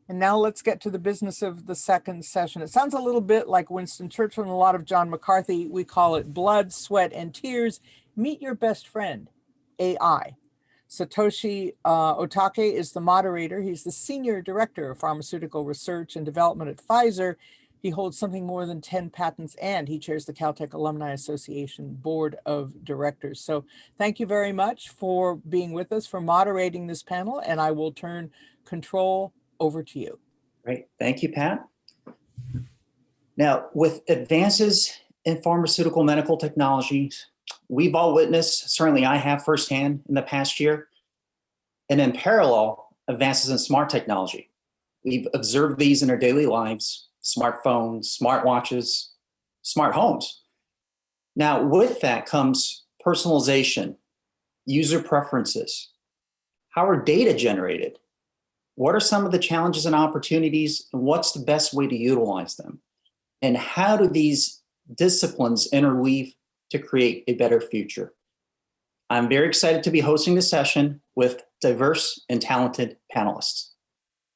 And now let's get to the business of the second session. It sounds a little bit like Winston Churchill and a lot of John McCarthy. We call it blood, sweat, and tears. Meet your best friend, AI. Satoshi Otake is the moderator. He's the Senior Director of Pharmaceutical Research and Development at Pfizer. He holds something more than 10 patents, and he chairs the Caltech Alumni Association Board of Directors. So thank you very much for being with us, for moderating this panel, and I will turn control over to you. Great. Thank you, Pat. Now, with advances in pharmaceutical medical technologies, we've all witnessed, certainly I have firsthand in the past year, and in parallel, advances in smart technology. We've observed these in our daily lives: smartphones, smartwatches, smart homes. Now, with that comes personalization, user preferences. How are data generated? What are some of the challenges and opportunities, and what's the best way to utilize them? And how do these disciplines interweave to create a better future? I'm very excited to be hosting this session with diverse and talented panelists,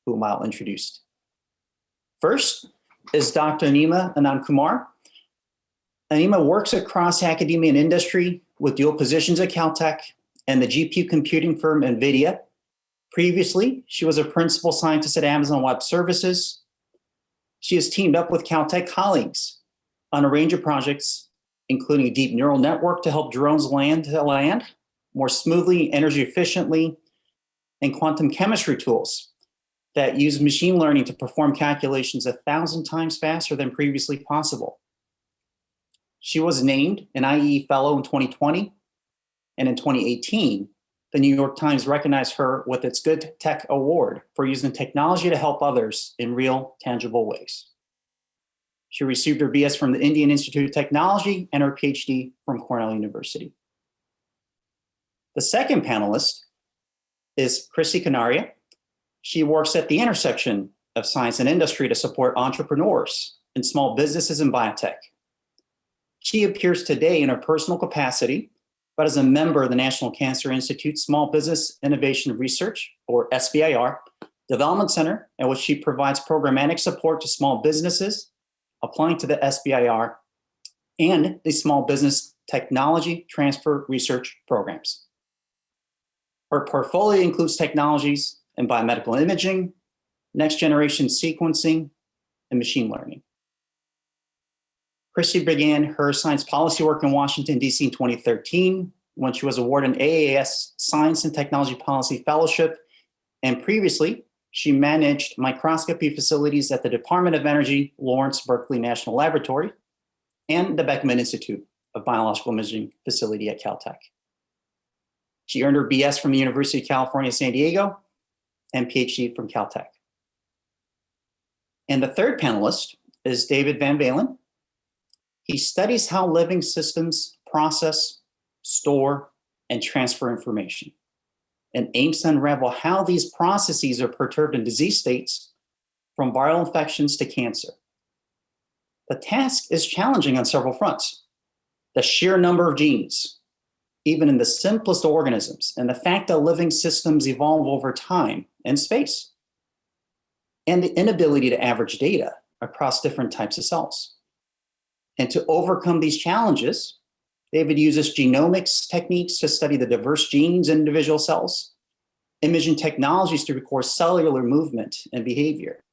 whom I'll introduce. First is Dr. Anima Anandkumar. Anima works across academia and industry with dual positions at Caltech and the GPU computing firm NVIDIA. Previously, she was a principal scientist at Amazon Web Services. She has teamed up with Caltech colleagues on a range of projects, including a deep neural network to help drones land more smoothly, energy efficiently, and quantum chemistry tools that use machine learning to perform calculations 1,000 times faster than previously possible. She was named an IEE Fellow in 2020, and in 2018, the New York Times recognized her with its Good Tech Award for using technology to help others in real, tangible ways. She received her BS from the Indian Institute of Technology and her PhD from Cornell University. The second panelist is Christie Canaria. She works at the intersection of science and industry to support entrepreneurs and small businesses in biotech. She appears today in her personal capacity, but as a member of the National Cancer Institute Small Business Innovation Research, or SBIR, Development Center, in which she provides programmatic support to small businesses applying to the SBIR and the Small Business Technology Transfer Research Programs. Her portfolio includes technologies in biomedical imaging, next-generation sequencing, and machine learning. Christie began her science policy work in Washington, D.C. in 2013, when she was awarded an AAS Science and Technology Policy Fellowship, and previously, she managed microscopy facilities at the Department of Energy Lawrence Berkeley National Laboratory and the Beckman Institute of Biological Imaging facility at Caltech. She earned her BS from the University of California, San Diego, and PhD from Caltech. And the third panelist is David Van Valen. He studies how living systems process, store, and transfer information, and aims to unravel how these processes are perturbed in disease states, from viral infections to cancer. The task is challenging on several fronts. The sheer number of genes, even in the simplest organisms, and the fact that living systems evolve over time and space, and the inability to average data across different types of cells. And to overcome these challenges, David uses genomics techniques to study the diverse genes in individual cells, imaging technologies to record cellular movement and behavior.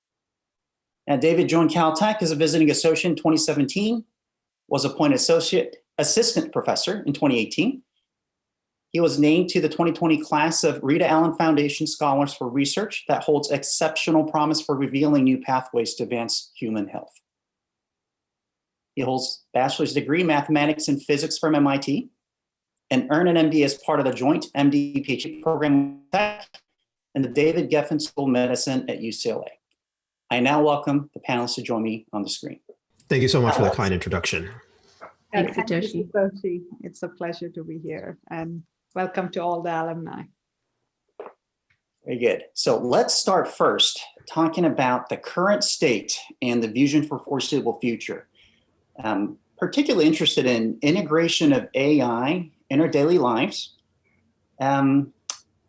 And David joined Caltech as a visiting associate in 2017, was appointed assistant professor in 2018. He was named to the 2020 class of Rita Allen Foundation Scholars for Research that holds exceptional promise for revealing new pathways to advance human health. He holds a bachelor's degree in mathematics and physics from MIT and earned an MD as part of the joint MD-PhD program in the David Geffen School of Medicine at UCLA. I now welcome the panelists to join me on the screen. Thank you so much for the kind introduction. Thanks, Satoshi. It's a pleasure to be here, and welcome to all the alumni. Very good. So let's start first talking about the current state and the vision for foreseeable future. Particularly interested in integration of AI in our daily lives.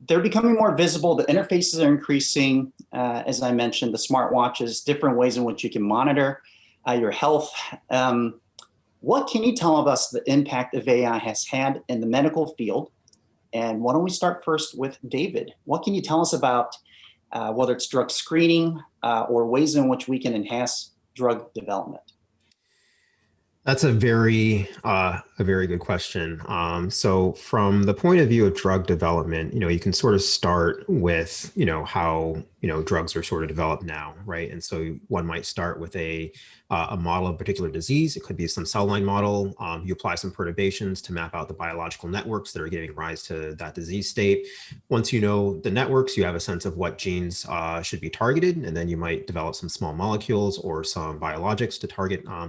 they're becoming more visible. The interfaces are increasing. As I mentioned, the smartwatches, different ways in which you can monitor your health. What can you tell us the impact of AI has had in the medical field? And why don't we start first with David? What can you tell us about whether it's drug screening or ways in which we can enhance drug development? That's a very good question. So from the point of view of drug development, you can sort of start with, how, drugs are sort of developed now, right? And so one might start with a model of a particular disease. It could be some cell line model. You apply some perturbations to map out the biological networks that are giving rise to that disease state. Once you know the networks, you have a sense of what genes should be targeted, and then you might develop some small molecules or some biologics to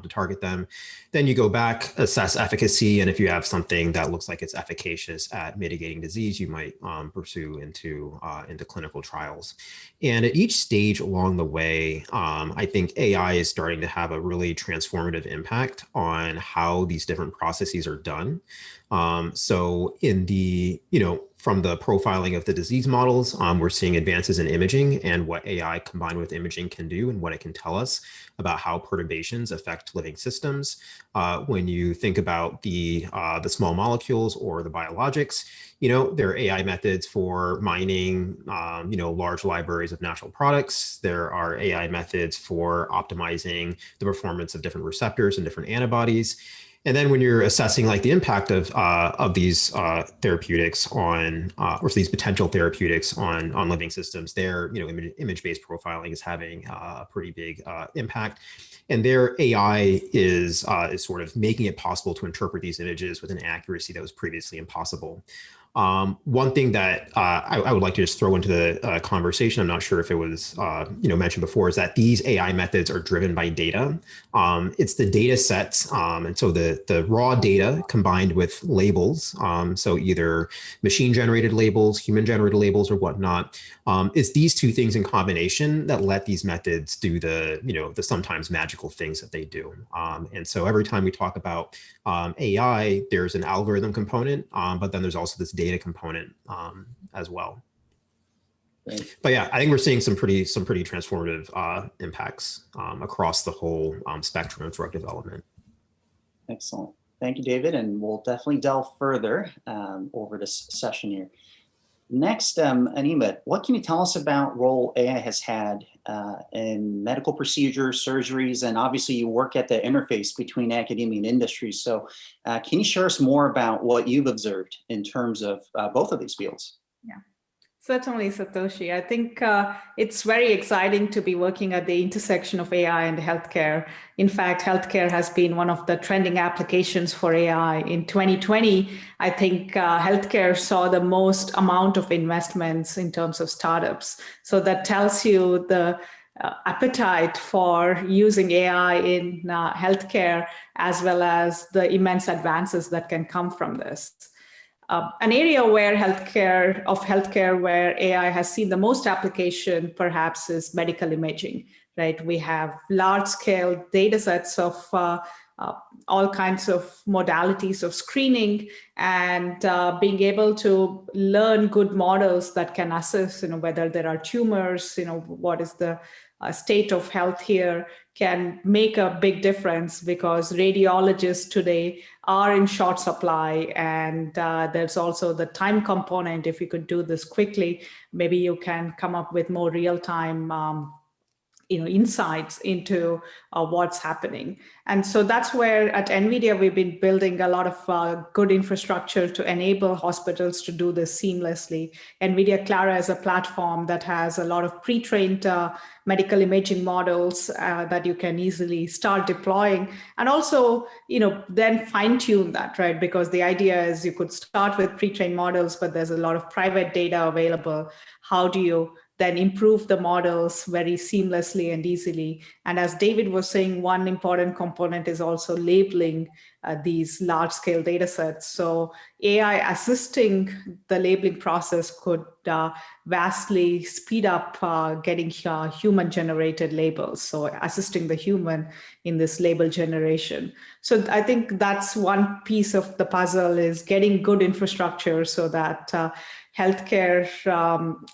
target them. Then you go back, assess efficacy, and if you have something that looks like it's efficacious at mitigating disease, you might pursue into clinical trials. And at each stage along the way, I think AI is starting to have a really transformative impact on how these different processes are done. So in the, from the profiling of the disease models, we're seeing advances in imaging and what AI combined with imaging can do and what it can tell us about how perturbations affect living systems. When you think about the small molecules or the biologics, there are AI methods for mining, large libraries of natural products. There are AI methods for optimizing the performance of different receptors and different antibodies. And then when you're assessing like the impact of these therapeutics on, or these potential therapeutics on living systems, their image-based profiling is having a pretty big impact. And their AI is sort of making it possible to interpret these images with an accuracy that was previously impossible. One thing that I would like to just throw into the conversation, I'm not sure if it was mentioned before, is that these AI methods are driven by data. It's the data sets, and so the raw data combined with labels, so either machine-generated labels, human-generated labels, or whatnot. It's these two things in combination that let these methods do the sometimes magical things that they do. And so every time we talk about AI, there's an algorithm component, but then there's also this data component as well. Right. But yeah, I think we're seeing some pretty transformative impacts across the whole spectrum of drug development. Excellent. Thank you, David. And we'll definitely delve further over this session here. Next, Anima, what can you tell us about role AI has had in medical procedures, surgeries, and obviously you work at the interface between academia and industry. So can you share us more about what you've observed in terms of both of these fields? Yeah. Certainly, Satoshi. I think it's very exciting to be working at the intersection of AI and healthcare. In fact, healthcare has been one of the trending applications for AI. In 2020, I think healthcare saw the most amount of investments in terms of startups. So that tells you the appetite for using AI in healthcare, as well as the immense advances that can come from this. An area where healthcare where AI has seen the most application perhaps is medical imaging, right? We have large-scale data sets of all kinds of modalities of screening and being able to learn good models that can assess, whether there are tumors, what is the state of health here, can make a big difference because radiologists today are in short supply, and there's also the time component. If you could do this quickly, maybe you can come up with more real-time insights into what's happening. And so that's where at NVIDIA, we've been building a lot of good infrastructure to enable hospitals to do this seamlessly. NVIDIA Clara is a platform that has a lot of pre-trained medical imaging models that you can easily start deploying, and also, then fine-tune that, right? Because the idea is you could start with pre-trained models, but there's a lot of private data available. How do you then improve the models very seamlessly and easily? And as David was saying, one important component is also labeling these large-scale data sets. So AI assisting the labeling process could vastly speed up getting human-generated labels, so assisting the human in this label generation. So I think that's one piece of the puzzle, is getting good infrastructure so that healthcare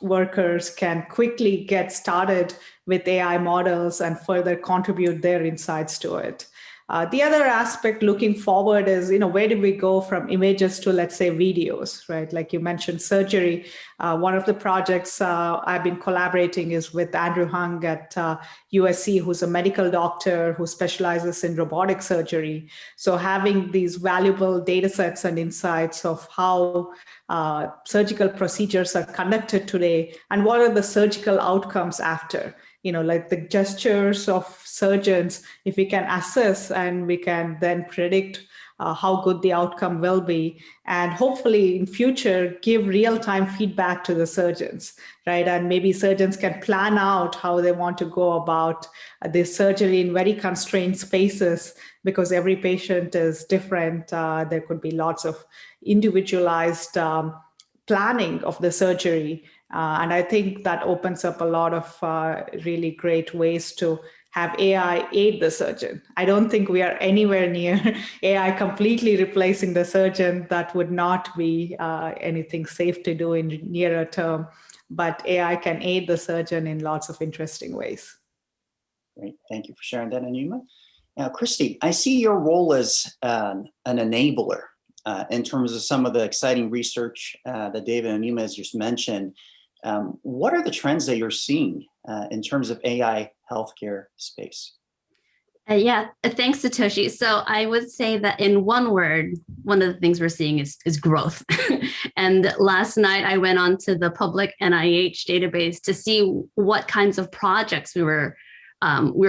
workers can quickly get started with AI models and further contribute their insights to it. The other aspect looking forward is, where do we go from images to, let's say, videos, right? Like you mentioned, surgery. One of the projects I've been collaborating is with Andrew Hung at USC, who's a medical doctor who specializes in robotic surgery. So having these valuable data sets and insights of how surgical procedures are conducted today and what are the surgical outcomes after. Like the gestures of surgeons, if we can assess and we can then predict how good the outcome will be, and hopefully in future give real-time feedback to the surgeons, right? And maybe surgeons can plan out how they want to go about this surgery in very constrained spaces, because every patient is different. There could be lots of individualized planning of the surgery. And I think that opens up a lot of really great ways to have AI aid the surgeon. I don't think we are anywhere near AI completely replacing the surgeon. That would not be anything safe to do in nearer term, but AI can aid the surgeon in lots of interesting ways. Great, thank you for sharing that, Anima. Now, Christie, I see your role as an enabler in terms of some of the exciting research that David and Anima has just mentioned. What are the trends that you're seeing in terms of AI healthcare space? Yeah, thanks, Satoshi. So I would say that in one word, one of the things we're seeing is growth. And last night I went onto the public NIH database to see what kinds of projects we were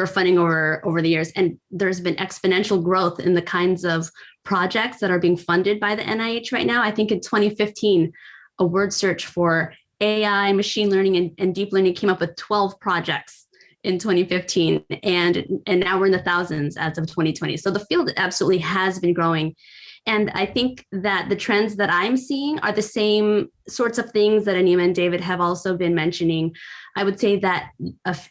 funding over the years. And there's been exponential growth in the kinds of projects that are being funded by the NIH right now. I think in 2015, a word search for AI, machine learning, and deep learning came up with 12 projects in 2015, and now we're in the thousands as of 2020. So the field absolutely has been growing. And I think that the trends that I'm seeing are the same sorts of things that Anima and David have also been mentioning. I would say that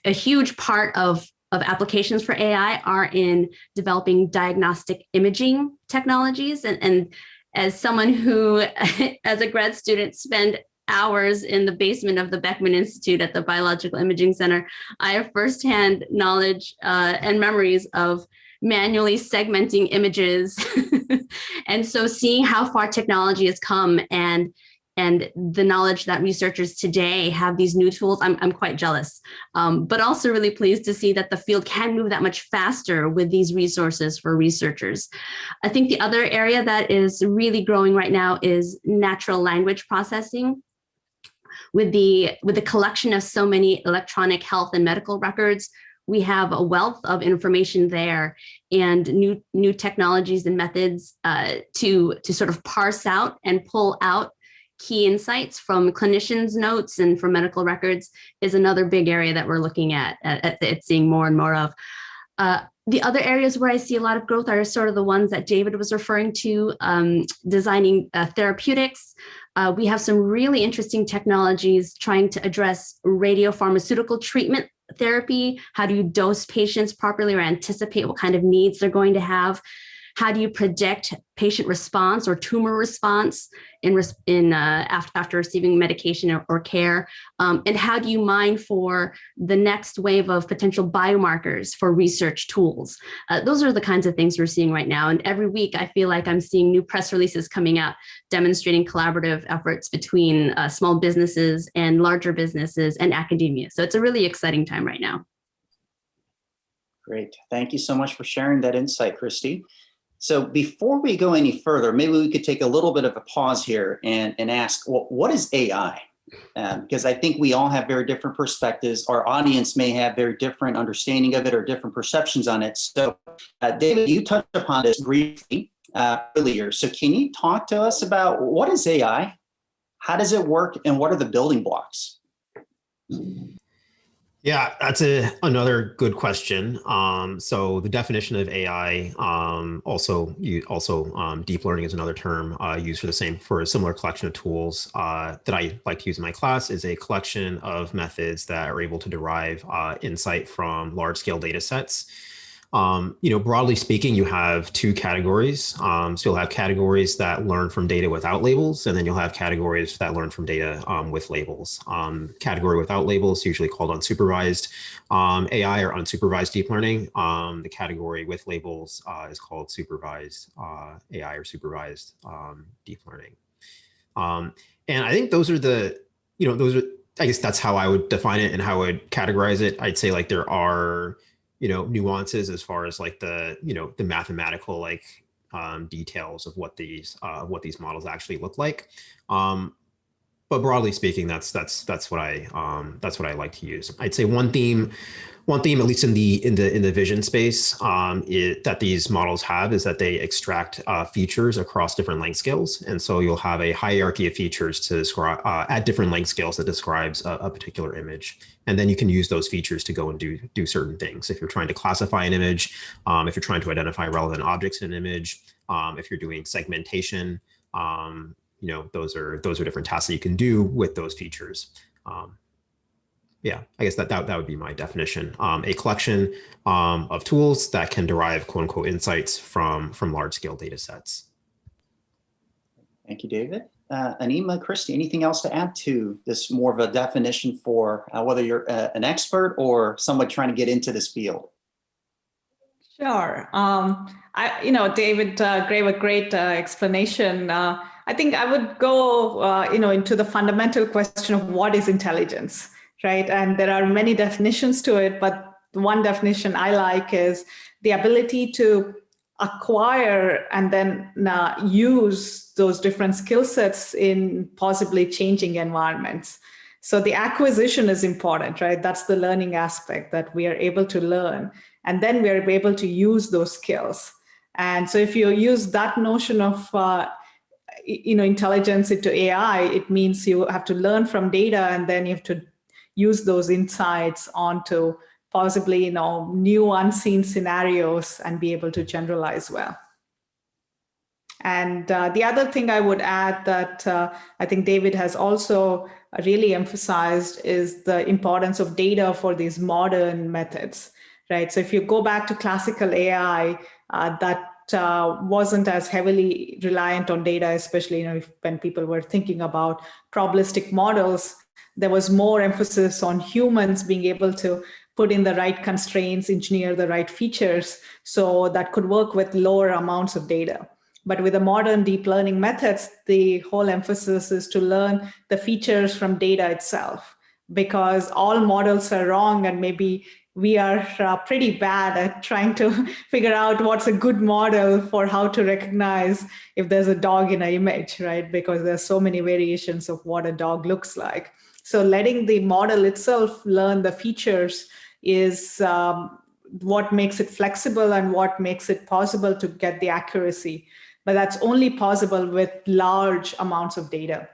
a huge part of applications for AI are in developing diagnostic imaging technologies. And as someone who, as a grad student, spent hours in the basement of the Beckman Institute at the Biological Imaging Center, I have firsthand knowledge and memories of manually segmenting images. And so seeing how far technology has come and the knowledge that researchers today have these new tools, I'm quite jealous, but also really pleased to see that the field can move that much faster with these resources for researchers. I think the other area that is really growing right now is natural language processing. With the collection of so many electronic health and medical records, we have a wealth of information there and new technologies and methods to sort of parse out and pull out key insights from clinicians' notes and from medical records is another big area that we're looking at seeing more and more of. The other areas where I see a lot of growth are sort of the ones that David was referring to, designing therapeutics. We have some really interesting technologies trying to address radiopharmaceutical treatment therapy. How do you dose patients properly or anticipate what kind of needs they're going to have? How do you predict patient response or tumor response after receiving medication or care? And how do you mine for the next wave of potential biomarkers for research tools? Those are the kinds of things we're seeing right now. And every week, I feel like I'm seeing new press releases coming out demonstrating collaborative efforts between small businesses and larger businesses and academia. So it's a really exciting time right now. Great. Thank you so much for sharing that insight, Christie. So before we go any further, maybe we could take a little bit of a pause here and ask, well, what is AI? Because I think we all have very different perspectives. Our audience may have very different understanding of it or different perceptions on it. So David, you touched upon this briefly earlier. So can you talk to us about what is AI? How does it work? And what are the building blocks? Yeah, that's another good question. So the definition of AI, also deep learning is another term used for a similar collection of tools that I like to use in my class, is a collection of methods that are able to derive insight from large scale data sets. Broadly speaking, you have two categories. So you'll have categories that learn from data without labels, and then you'll have categories that learn from data with labels. Category without labels, usually called unsupervised AI or unsupervised deep learning. The category with labels is called supervised AI or supervised deep learning. And I think those are I guess that's how I would define it and how I would categorize it. I'd say like there are nuances as far as like the mathematical details of what these models actually look like. But broadly speaking, that's what I like to use. I'd say one theme, at least in the vision space, that these models have is that they extract features across different length scales, and so you'll have a hierarchy of features to describe at different length scales that describes a particular image, and then you can use those features to go and do certain things. If you're trying to classify an image, if you're trying to identify relevant objects in an image, if you're doing segmentation. Those are different tasks that you can do with those features. Yeah, I guess that would be my definition. A collection of tools that can derive quote unquote insights from large scale data sets. Thank you, David. Anima, Christie, anything else to add to this, more of a definition for whether you're an expert or somebody trying to get into this field? Sure. David gave a great explanation. I think I would go, into the fundamental question of what is intelligence, right? And there are many definitions to it, but the one definition I like is the ability to acquire and then use those different skill sets in possibly changing environments. So the acquisition is important, right? That's the learning aspect, that we are able to learn, and then we are able to use those skills. And so if you use that notion of intelligence into AI, it means you have to learn from data, and then you have to use those insights onto possibly new unseen scenarios and be able to generalize well. And the other thing I would add that I think David has also really emphasized is the importance of data for these modern methods, right? So if you go back to classical AI, that wasn't as heavily reliant on data, especially when people were thinking about probabilistic models. There was more emphasis on humans being able to put in the right constraints, engineer the right features, so that could work with lower amounts of data. But with the modern deep learning methods, the whole emphasis is to learn the features from data itself, because all models are wrong, and maybe we are pretty bad at trying to figure out what's a good model for how to recognize if there's a dog in an image, right? Because there's so many variations of what a dog looks like. So letting the model itself learn the features is what makes it flexible and what makes it possible to get the accuracy. But that's only possible with large amounts of data.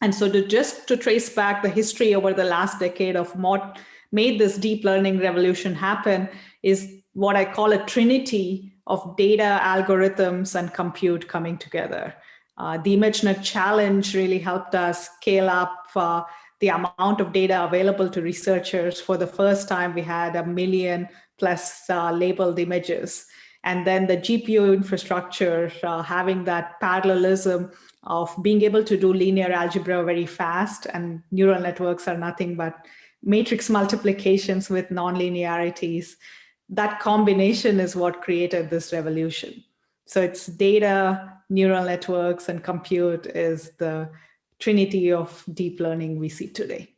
And so to trace back the history over the last decade of what made this deep learning revolution happen is what I call a trinity of data, algorithms, and compute coming together. The ImageNet challenge really helped us scale up the amount of data available to researchers. For the first time, we had 1 million plus labeled images. And then the GPU infrastructure, having that parallelism of being able to do linear algebra very fast, and neural networks are nothing but matrix multiplications with nonlinearities. That combination is what created this revolution. So it's data, neural networks, and compute is the trinity of deep learning we see today.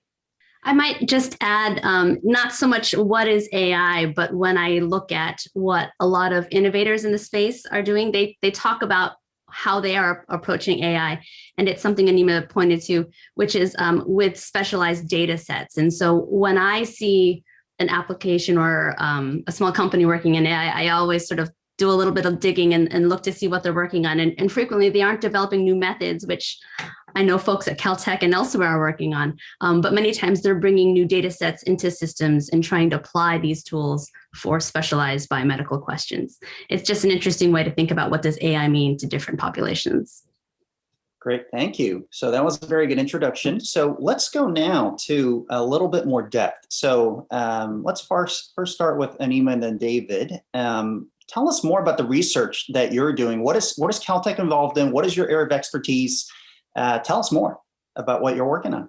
I might just add, not so much what is AI, but when I look at what a lot of innovators in the space are doing, they talk about how they are approaching AI. And it's something Anima pointed to, which is with specialized data sets. And so when I see an application or a small company working in AI, I always sort of do a little bit of digging and look to see what they're working on. And frequently they aren't developing new methods, which I know folks at Caltech and elsewhere are working on, but many times they're bringing new data sets into systems and trying to apply these tools for specialized biomedical questions. It's just an interesting way to think about what does AI mean to different populations. Great, thank you. So that was a very good introduction. So let's go now to a little bit more depth. So let's first start with Anima and then David. Tell us more about the research that you're doing. What is Caltech involved in? What is your area of expertise? Tell us more about what you're working on.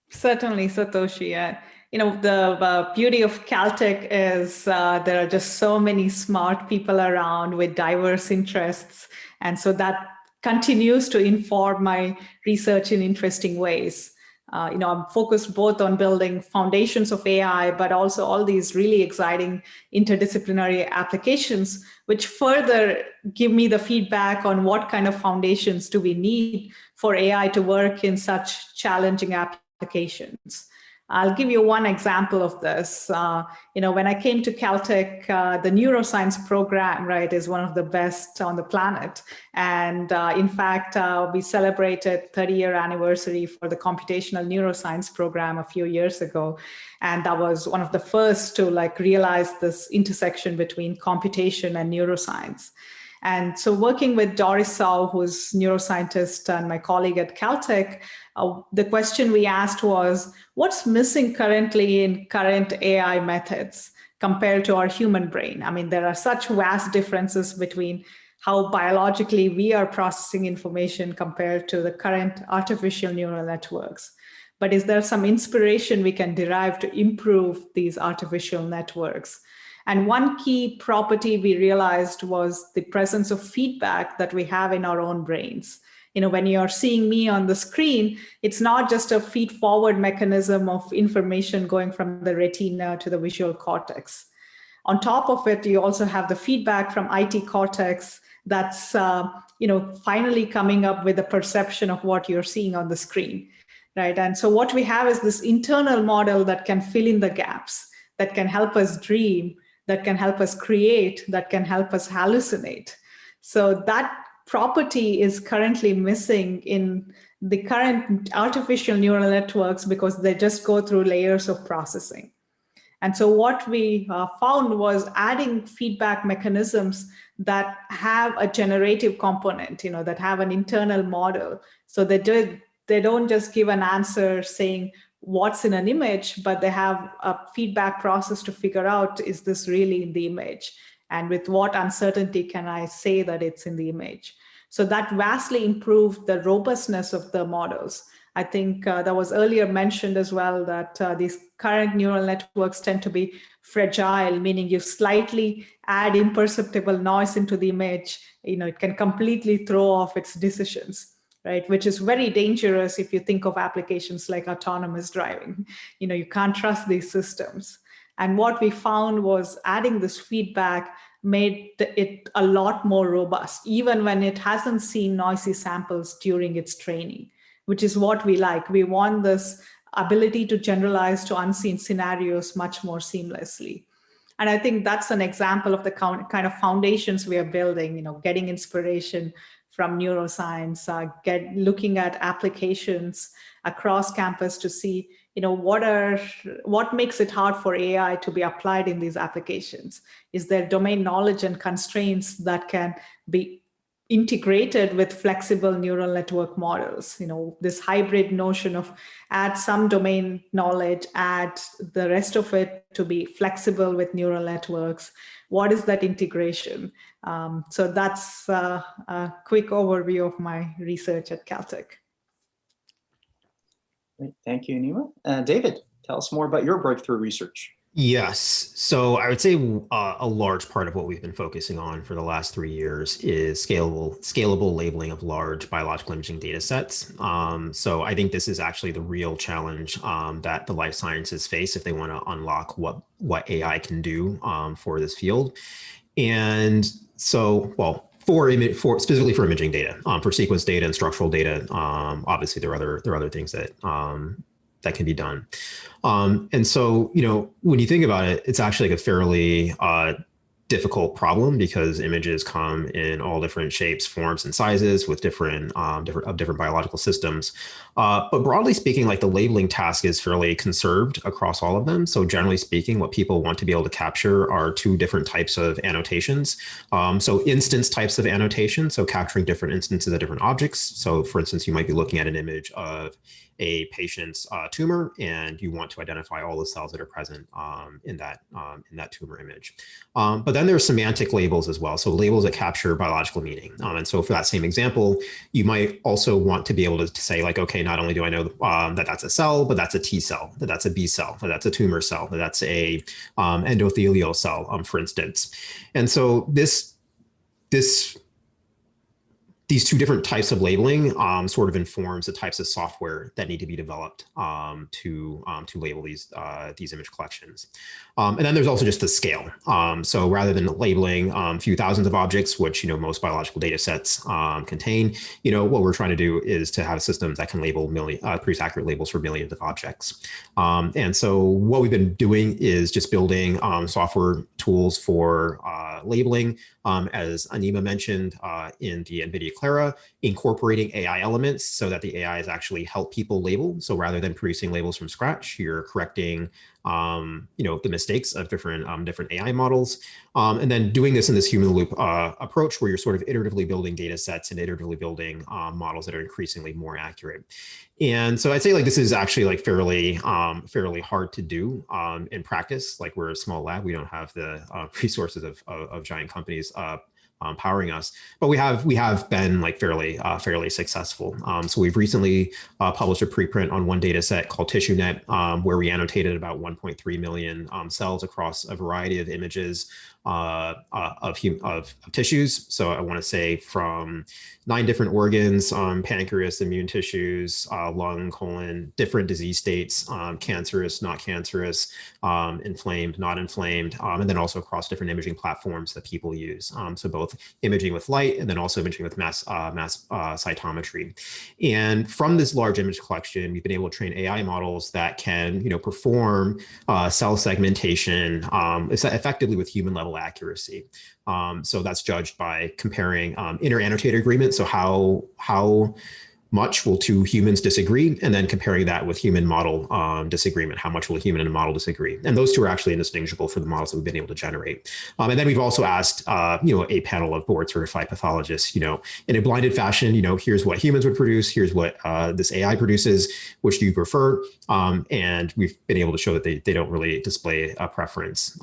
Certainly, Satoshi. The beauty of Caltech is there are just so many smart people around with diverse interests. And so that continues to inform my research in interesting ways. I'm focused both on building foundations of AI, but also all these really exciting interdisciplinary applications, which further give me the feedback on what kind of foundations do we need for AI to work in such challenging applications. I'll give you one example of this. When I came to Caltech, the neuroscience program, right, is one of the best on the planet. And in fact, we celebrated 30-year anniversary for the computational neuroscience program a few years ago. And that was one of the first to realize this intersection between computation and neuroscience. And so working with Doris Sau, who's neuroscientist and my colleague at Caltech, the question we asked was, what's missing currently in current AI methods compared to our human brain? I mean, there are such vast differences between how biologically we are processing information compared to the current artificial neural networks. But is there some inspiration we can derive to improve these artificial networks? And one key property we realized was the presence of feedback that we have in our own brains. When you're seeing me on the screen, it's not just a feed-forward mechanism of information going from the retina to the visual cortex. On top of it, you also have the feedback from IT cortex that's finally coming up with a perception of what you're seeing on the screen, right? And so what we have is this internal model that can fill in the gaps, that can help us dream, that can help us create, that can help us hallucinate. So that property is currently missing in the current artificial neural networks because they just go through layers of processing. And so what we found was adding feedback mechanisms that have a generative component, that have an internal model. So they don't just give an answer saying what's in an image, but they have a feedback process to figure out, is this really in the image? And with what uncertainty can I say that it's in the image? So that vastly improved the robustness of the models. I think that was earlier mentioned as well that these current neural networks tend to be fragile, meaning you slightly add imperceptible noise into the image, it can completely throw off its decisions. Right, which is very dangerous if you think of applications like autonomous driving. You can't trust these systems. And what we found was adding this feedback made it a lot more robust, even when it hasn't seen noisy samples during its training, which is what we like. We want this ability to generalize to unseen scenarios much more seamlessly. And I think that's an example of the kind of foundations we are building, getting inspiration from neuroscience, looking at applications across campus to see, what makes it hard for AI to be applied in these applications? Is there domain knowledge and constraints that can be integrated with flexible neural network models? This hybrid notion of add some domain knowledge, add the rest of it to be flexible with neural networks. What is that integration? So that's a quick overview of my research at Caltech. Great. Thank you, Anima. David, tell us more about your breakthrough research. Yes. So I would say a large part of what we've been focusing on for the last 3 years is scalable labeling of large biological imaging data sets. So I think this is actually the real challenge that the life sciences face if they want to unlock what AI can do for this field. And so, well, specifically for imaging data, for sequence data and structural data, obviously there are other things that that can be done. And so, when you think about it, it's actually like a fairly difficult problem because images come in all different shapes, forms, and sizes with different biological systems. But broadly speaking, like the labeling task is fairly conserved across all of them. So generally speaking, what people want to be able to capture are two different types of annotations. So instance types of annotation, so capturing different instances of different objects. So for instance, you might be looking at an image of a patient's tumor, and you want to identify all the cells that are present in that tumor image. But then there's semantic labels as well, so labels that capture biological meaning. And so for that same example, you might also want to be able to say like, okay, not only do I know that that's a cell, but that's a T cell, that that's a B cell, that that's a tumor cell, that that's a endothelial cell, for instance. And so these two different types of labeling sort of informs the types of software that need to be developed to label these image collections. And then there's also just the scale. So rather than labeling a few thousands of objects, which most biological data sets contain, what we're trying to do is to have systems that can label produce accurate labels for millions of objects. And so what we've been doing is just building software tools for labeling, as Anima mentioned in the NVIDIA Clara, incorporating AI elements so that the AIs actually help people label. So rather than producing labels from scratch, you're correcting the mistakes of different AI models, and then doing this in this human loop approach where you're sort of iteratively building data sets and iteratively building models that are increasingly more accurate. And so I'd say like this is actually like fairly hard to do in practice. Like we're a small lab, we don't have the resources of giant companies powering us, but we have been like fairly successful. So we've recently published a preprint on one data set called TissueNet, where we annotated about 1.3 million cells across a variety of images of tissues. So I want to say from 9 different organs, pancreas, immune tissues, lung, colon, different disease states, cancerous, not cancerous, inflamed, not inflamed, and then also across different imaging platforms that people use. So both imaging with light and then also imaging with mass cytometry. And from this large image collection, we've been able to train AI models that can, perform cell segmentation effectively with human level accuracy. So that's judged by comparing inter-annotator agreement. So how much will 2 humans disagree, and then comparing that with human model disagreement. How much will a human and a model disagree? And those two are actually indistinguishable for the models that we've been able to generate. And then we've also asked, a panel of board certified pathologists, in a blinded fashion, here's what humans would produce, here's what this AI produces, which do you prefer? And we've been able to show that they don't really display a preference,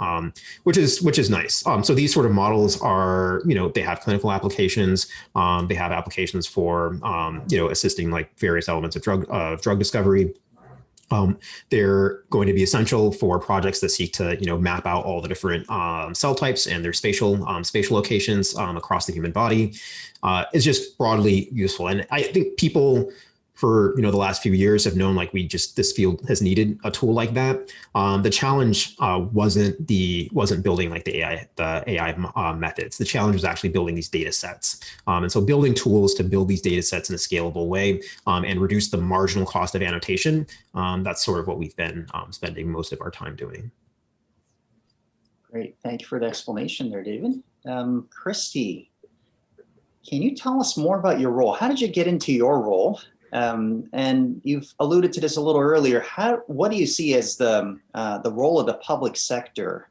which is nice. So these sort of models are, they have clinical applications. They have applications for, assisting like various elements of drug discovery. They're going to be essential for projects that seek to, map out all the different cell types and their spatial locations across the human body. It's just broadly useful, and I think people for the last few years have known like this field has needed a tool like that. The challenge wasn't building like the AI methods. The challenge was actually building these data sets. And so building tools to build these data sets in a scalable way and reduce the marginal cost of annotation. That's sort of what we've been spending most of our time doing. Great, thank you for the explanation there, David. Christie, can you tell us more about your role? How did you get into your role? And you've alluded to this a little earlier. What do you see as the role of the public sector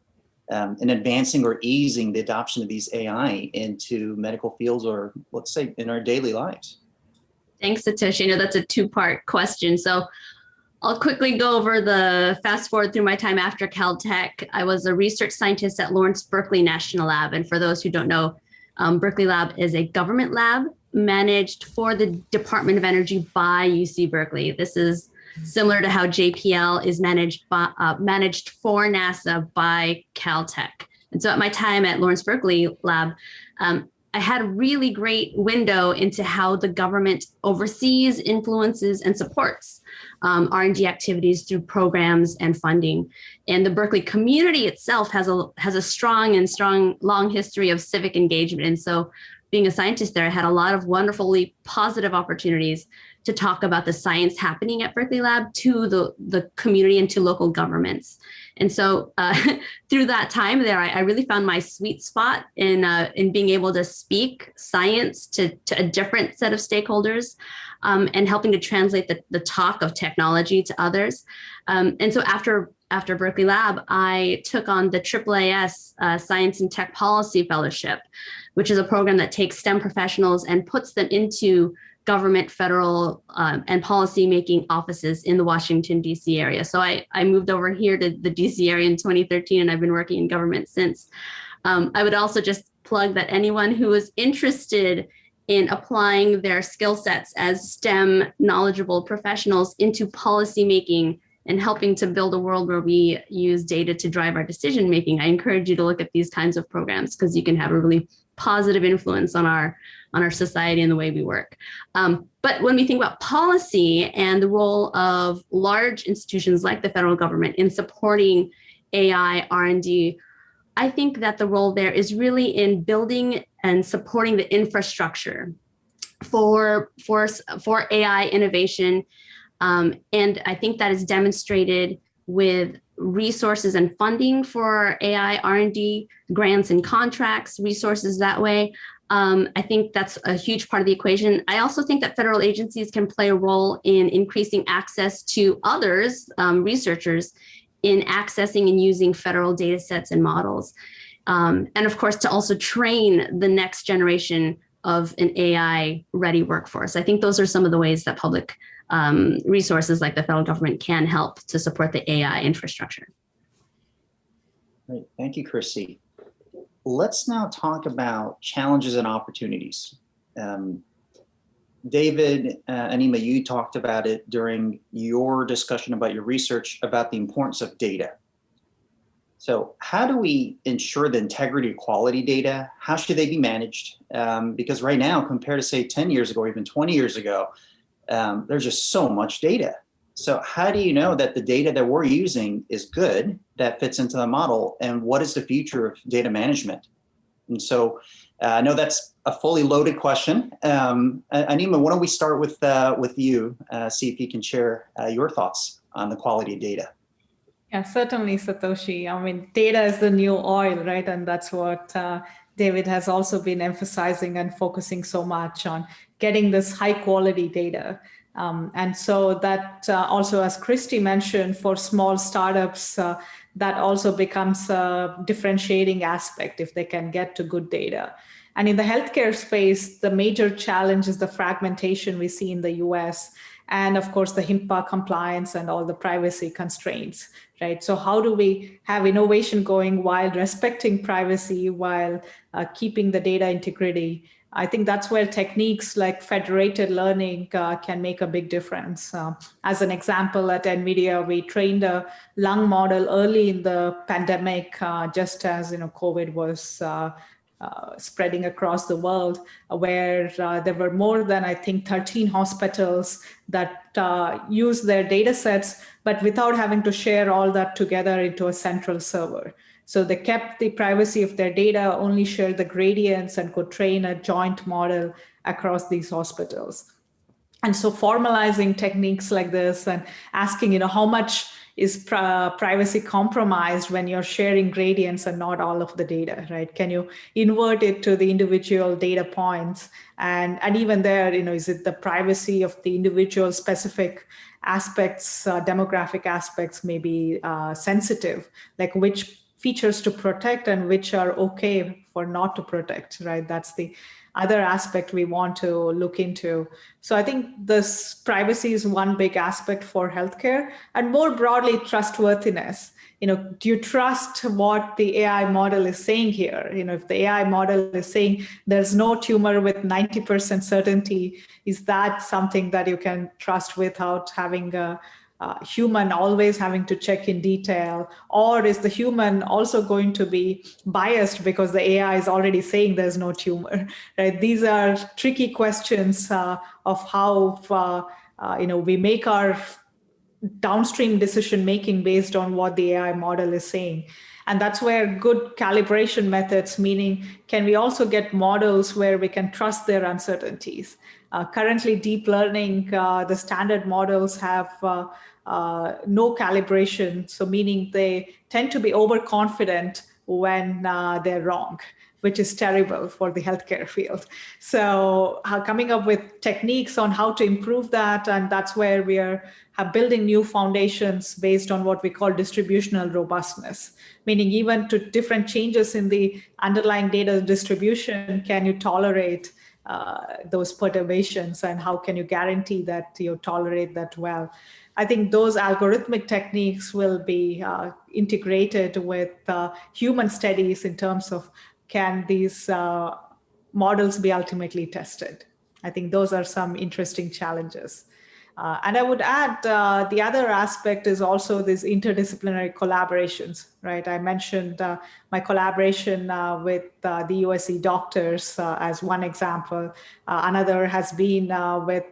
in advancing or easing the adoption of these AI into medical fields, or let's say in our daily lives? Thanks, Satoshi. That's a 2-part question. So I'll quickly go over fast forward through my time after Caltech. I was a research scientist at Lawrence Berkeley National Lab. And for those who don't know, Berkeley Lab is a government lab managed for the Department of Energy by UC Berkeley. This is similar to how JPL is managed for NASA by Caltech. And so at my time at Lawrence Berkeley Lab, I had a really great window into how the government oversees, influences, and supports R&D activities through programs and funding. And the Berkeley community itself has a strong long history of civic engagement. And so being a scientist there, I had a lot of wonderfully positive opportunities to talk about the science happening at Berkeley Lab to the community and to local governments. And so through that time there, I really found my sweet spot in being able to speak science to a different set of stakeholders, and helping to translate the talk of technology to others. And so after Berkeley Lab, I took on the AAAS Science and Tech Policy Fellowship, which is a program that takes STEM professionals and puts them into government, federal, and policy-making offices in the Washington, D.C. area. So I moved over here to the D.C. area in 2013, and I've been working in government since. I would also just plug that anyone who is interested in applying their skill sets as STEM knowledgeable professionals into policymaking and helping to build a world where we use data to drive our decision making, I encourage you to look at these kinds of programs, because you can have a really positive influence on our society and the way we work. But when we think about policy and the role of large institutions like the federal government in supporting AI R&D, I think that the role there is really in building and supporting the infrastructure for AI innovation. And I think that is demonstrated with resources and funding for AI R&D, grants and contracts, resources that way. I think that's a huge part of the equation. I also think that federal agencies can play a role in increasing access to others, researchers, in accessing and using federal data sets and models. And of course, to also train the next generation of an AI-ready workforce. I think those are some of the ways that public resources like the federal government can help to support the AI infrastructure. Great, thank you, Christie. Let's now talk about challenges and opportunities. David, Anima, you talked about it during your discussion about your research about the importance of data. So how do we ensure the integrity of quality data? How should they be managed? Because right now, compared to say 10 years ago, or even 20 years ago, there's just so much data. So how do you know that the data that we're using is good, that fits into the model, and what is the future of data management? And so I know that's a fully loaded question. Anima, why don't we start with you, see if you can share your thoughts on the quality of data. Yeah, certainly, Satoshi. I mean, data is the new oil, right? And that's what David has also been emphasizing and focusing so much on, getting this high quality data. And so that also, as Christie mentioned, for small startups, that also becomes a differentiating aspect if they can get to good data. And in the healthcare space, the major challenge is the fragmentation we see in the US, and of course, the HIPAA compliance and all the privacy constraints, right? So how do we have innovation going while respecting privacy, while keeping the data integrity? I think that's where techniques like federated learning can make a big difference. As an example, at NVIDIA, we trained a lung model early in the pandemic, just as COVID was spreading across the world, where there were more than, I think, 13 hospitals that used their data sets, but without having to share all that together into a central server. So they kept the privacy of their data, only shared the gradients, and could train a joint model across these hospitals. And so formalizing techniques like this and asking, how much is privacy compromised when you're sharing gradients and not all of the data, right? Can you invert it to the individual data points? And even there, is it the privacy of the individual specific aspects, demographic aspects may be sensitive, like which features to protect and which are okay for not to protect, right? That's the other aspect we want to look into. So I think this privacy is one big aspect for healthcare, and more broadly, trustworthiness. Do you trust what the AI model is saying here? If the AI model is saying there's no tumor with 90% certainty, is that something that you can trust without having a human always having to check in detail? Or is the human also going to be biased because the AI is already saying there's no tumor, right? These are tricky questions of how we make our downstream decision making based on what the AI model is saying. And that's where good calibration methods, meaning can we also get models where we can trust their uncertainties? Currently, deep learning, the standard models have no calibration, so meaning they tend to be overconfident when they're wrong, which is terrible for the healthcare field. So coming up with techniques on how to improve that, and that's where we are building new foundations based on what we call distributional robustness, meaning even to different changes in the underlying data distribution, can you tolerate those perturbations, and how can you guarantee that you tolerate that well? I think those algorithmic techniques will be integrated with human studies in terms of can these models be ultimately tested. I think those are some interesting challenges. And I would add the other aspect is also these interdisciplinary collaborations, right? I mentioned my collaboration with the USC doctors as one example. Another has been with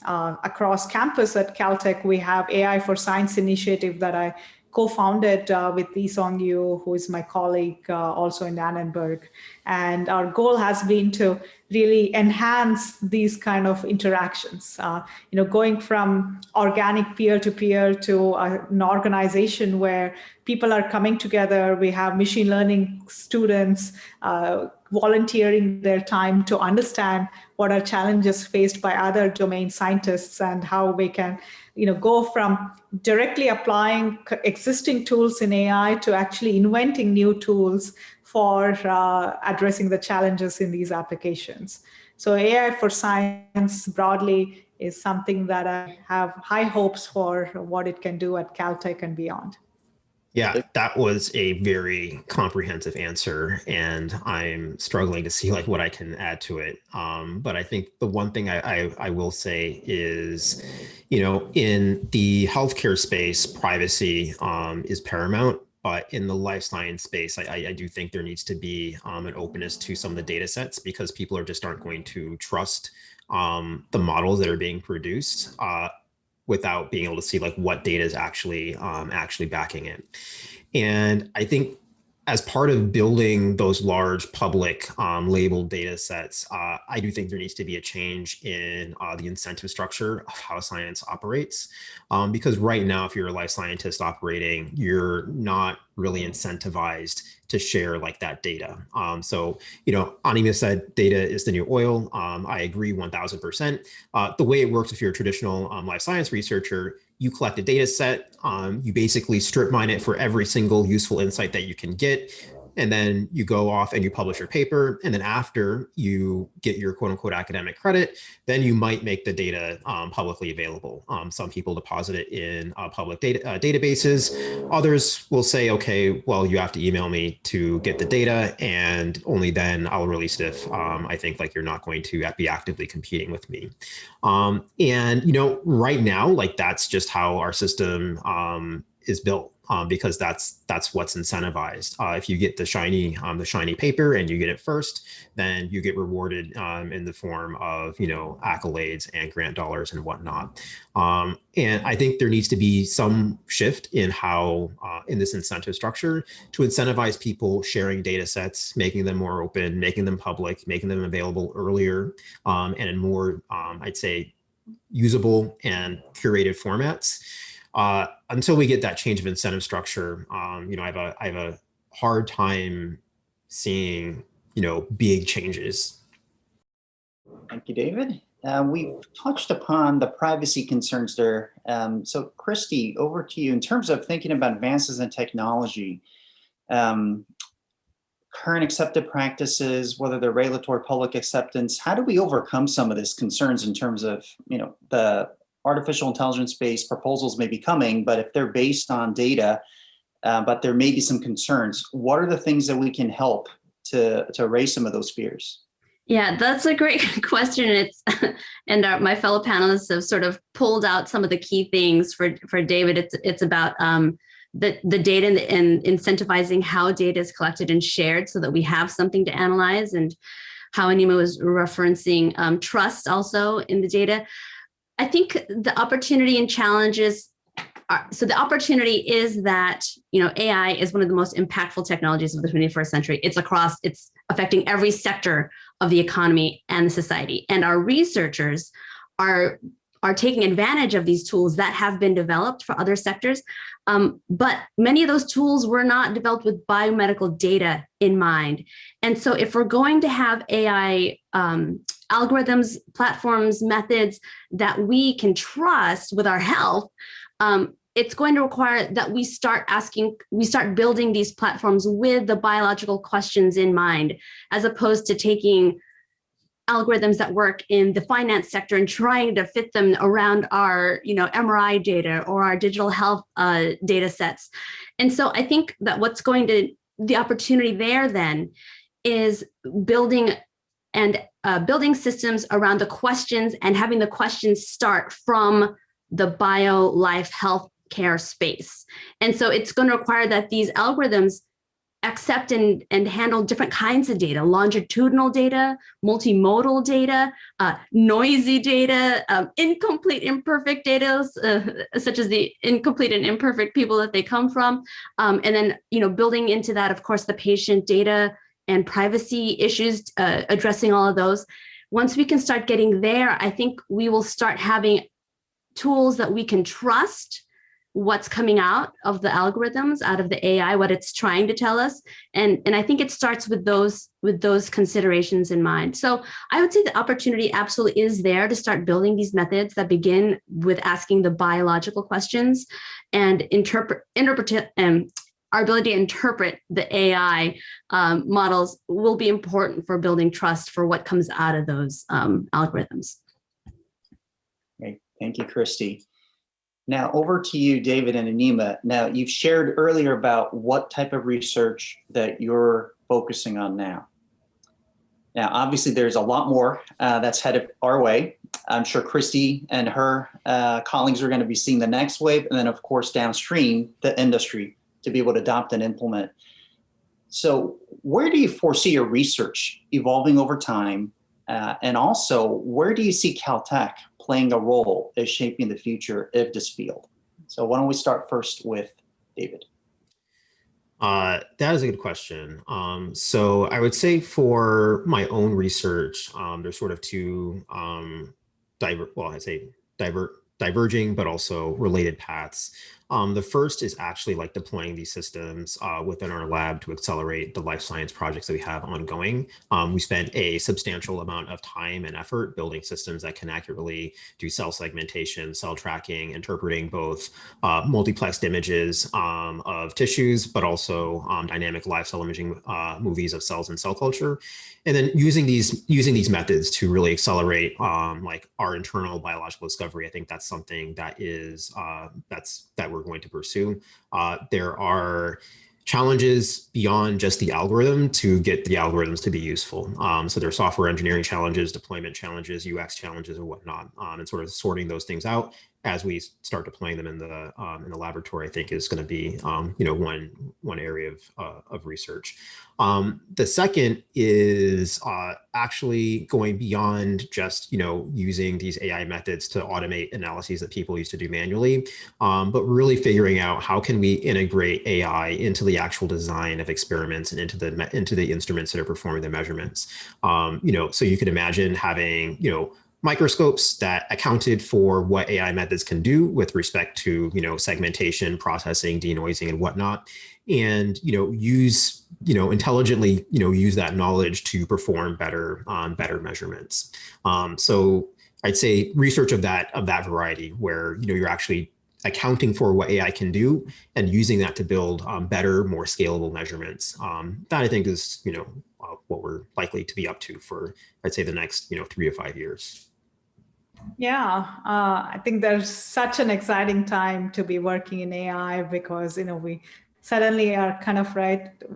across campus at Caltech. We have AI for Science initiative that I co-founded with Lee Song Yu, who is my colleague also in Annenberg. And our goal has been to really enhance these kind of interactions, going from organic peer-to-peer to an organization where people are coming together. We have machine learning students volunteering their time to understand what are challenges faced by other domain scientists and how we can go from directly applying existing tools in AI to actually inventing new tools for addressing the challenges in these applications. So AI for Science broadly is something that I have high hopes for what it can do at Caltech and beyond. Yeah, that was a very comprehensive answer, and I'm struggling to see what I can add to it. But I think the one thing I will say is, in the healthcare space, privacy is paramount. But in the life science space, I do think there needs to be an openness to some of the data sets, because people just aren't going to trust the models that are being produced without being able to see what data is actually backing it. And I think as part of building those large public labeled data sets, I do think there needs to be a change in the incentive structure of how science operates. Because right now, if you're a life scientist operating, you're not really incentivized to share that data. So, Anima said data is the new oil. I agree 1000%. The way it works if you're a traditional life science researcher, you collect a data set, you basically strip mine it for every single useful insight that you can get. And then you go off and you publish your paper. And then after you get your quote unquote academic credit, then you might make the data publicly available. Some people deposit it in public databases. Others will say, okay, well, you have to email me to get the data, and only then I'll release it if I think you're not going to be actively competing with me. And, right now, that's just how our system is built. Because that's what's incentivized. If you get the shiny paper and you get it first, then you get rewarded in the form of accolades and grant dollars and whatnot. And I think there needs to be some shift in how in this incentive structure to incentivize people sharing data sets, making them more open, making them public, making them available earlier, and in more I'd say usable and curated formats. Until we get that change of incentive structure, I have a hard time seeing, big changes. Thank you, David. We've touched upon the privacy concerns there. So Christie, over to you. In terms of thinking about advances in technology, current accepted practices, whether they're regulatory public acceptance, how do we overcome some of these concerns in terms of, the artificial intelligence-based proposals may be coming, but if they're based on data, but there may be some concerns, what are the things that we can help to raise some of those fears? Yeah, that's a great question. And my fellow panelists have sort of pulled out some of the key things for David. It's about the data and incentivizing how data is collected and shared so that we have something to analyze, and how Anima was referencing trust also in the data. I think the opportunity and challenges so the opportunity is that, AI is one of the most impactful technologies of the 21st century. It's affecting every sector of the economy and the society. And our researchers are taking advantage of these tools that have been developed for other sectors. But many of those tools were not developed with biomedical data in mind. And so if we're going to have AI algorithms, platforms, methods that we can trust with our health, it's going to require that we start building these platforms with the biological questions in mind, as opposed to taking algorithms that work in the finance sector and trying to fit them around our, MRI data or our digital health data sets. And so I think that the opportunity there then is building systems around the questions and having the questions start from the bio life health care space. And so it's going to require that these algorithms accept and handle different kinds of data, longitudinal data, multimodal data, noisy data, incomplete, imperfect data, such as the incomplete and imperfect people that they come from. And then, building into that, of course, the patient data and privacy issues, addressing all of those. Once we can start getting there, I think we will start having tools that we can trust what's coming out of the algorithms, out of the AI, what it's trying to tell us. And I think it starts with those considerations in mind. So I would say the opportunity absolutely is there to start building these methods that begin with asking the biological questions and our ability to interpret the AI models will be important for building trust for what comes out of those algorithms. Great. Thank you, Christie. Now over to you, David and Anima. Now you've shared earlier about what type of research that you're focusing on now. Now, obviously there's a lot more that's headed our way. I'm sure Christie and her colleagues are going to be seeing the next wave, and then of course downstream, the industry to be able to adopt and implement. So where do you foresee your research evolving over time? And also, where do you see Caltech playing a role as shaping the future of this field? So why don't we start first with David? That is a good question. So I would say for my own research, there's sort of two diverging but also related paths. The first is actually like deploying these systems within our lab to accelerate the life science projects that we have ongoing. We spent a substantial amount of time and effort building systems that can accurately do cell segmentation, cell tracking, interpreting both multiplexed images of tissues, but also dynamic live cell imaging movies of cells and cell culture. And then using these methods to really accelerate like our internal biological discovery. I think that's something that is that we're going to pursue. There are challenges beyond just the algorithm to get the algorithms to be useful. So there are software engineering challenges, deployment challenges, UX challenges, or whatnot, and sort of sorting those things out as we start deploying them in the laboratory. I think is going to be one area of research. The second is actually going beyond just using these AI methods to automate analyses that people used to do manually, but really figuring out how can we integrate AI into the actual design of experiments and into the instruments that are performing the measurements. So you could imagine having microscopes that accounted for what AI methods can do with respect to segmentation, processing, denoising, and whatnot, and intelligently use that knowledge to perform better measurements. So I'd say research of that variety, where you're actually accounting for what AI can do and using that to build better, more scalable measurements. That I think is what we're likely to be up to for, I'd say, the next 3 to 5 years. Yeah, I think there's such an exciting time to be working in AI because we suddenly are kind of